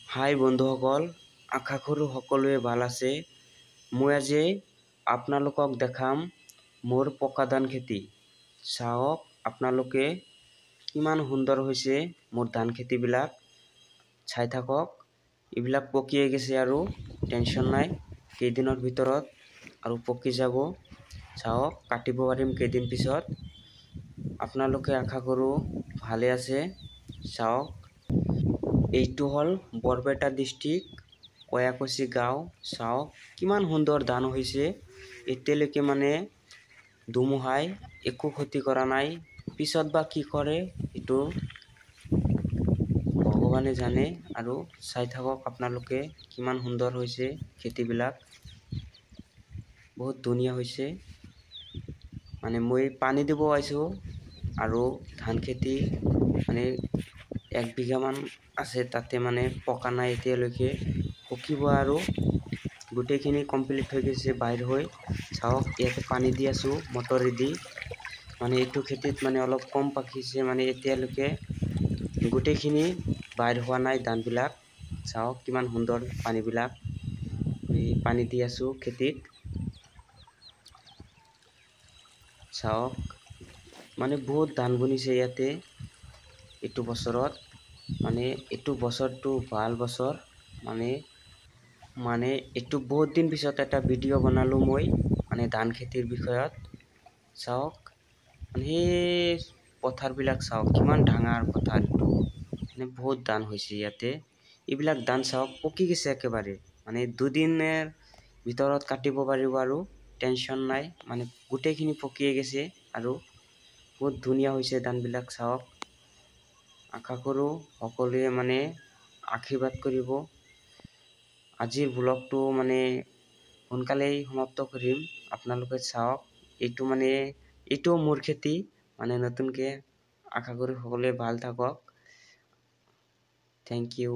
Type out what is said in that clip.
হাই বন্ধুসকল, আশা কৰোঁ সকলোৱে ভাল আছে। মই আজি আপোনালোকক দেখাম মোৰ পকা ধান খেতি। চাওক আপোনালোকে কিমান সুন্দৰ হৈছে মোৰ ধান খেতিবিলাক। চাই থাকক, এইবিলাক পকিয়ে গৈছে আৰু টেনশ্যন নাই, কেইদিনৰ ভিতৰত আৰু পকি যাব। চাওক, কাটিব পাৰিম কেইদিন পিছত। আপোনালোকে আশা কৰোঁ ভালে আছে। চাওক, এইটো হ'ল বৰপেটা ডিষ্ট্ৰিক্ট, কয়াকুছি গাঁও। চাওক কিমান সুন্দৰ ধান হৈছে। এতিয়ালৈকে মানে ধুমুহাই একো ক্ষতি কৰা নাই। পিছত বা কি কৰে এইটো ভগৱানে জানে। আৰু চাই থাকক আপোনালোকে কিমান সুন্দৰ হৈছে খেতিবিলাক, বহুত ধুনীয়া হৈছে। মানে মই পানী দিব আহিছোঁ আৰু ধান খেতি মানে 1 বিঘামান আছে, তাতে মানে পকা নাই এতিয়ালৈকে, পকিব আৰু গোটেইখিনি কমপ্লিট হৈ গৈছে বাহিৰ হৈ। চাওক, ইয়াতে পানী দি আছোঁ মটৰেদি। মানে এইটো খেতিত মানে অলপ কম পাকিছে, মানে এতিয়ালৈকে গোটেইখিনি বাহিৰ হোৱা নাই ধানবিলাক। চাওক কিমান সুন্দৰ পানীবিলাক, পানী দি আছোঁ খেতিত। চাওক, মানে বহুত ধান বনিছে ইয়াতে এইটো বছৰত। মানে এইটো বছৰটো ভাল বছৰ। মানে এইটো বহুত দিন পিছত এটা ভিডিঅ' বনালোঁ মই, মানে ধান খেতিৰ বিষয়ত। চাওক, মানে সেই পথাৰবিলাক চাওক, কিমান ডাঙৰ পথাৰ এইটো। মানে বহুত ধান হৈছে ইয়াতে। এইবিলাক ধান চাওক পকি গৈছে একেবাৰে, মানে 2 দিনৰ ভিতৰত কাটিব পাৰিব আৰু টেনশ্যন নাই। মানে গোটেইখিনি পকিয়ে গৈছে আৰু বহুত ধুনীয়া হৈছে ধানবিলাক। চাওক, আশা কৰোঁ সকলোৱে মানে আশীৰ্বাদ কৰিব। আজিৰ ব্লগটো মানে সোনকালেই সমাপ্ত কৰিম। আপোনালোকে চাওক, এইটো মোৰ খেতি, মানে নতুনকৈ। আশা কৰোঁ সকলোৱে ভাল থাকক। Thank U.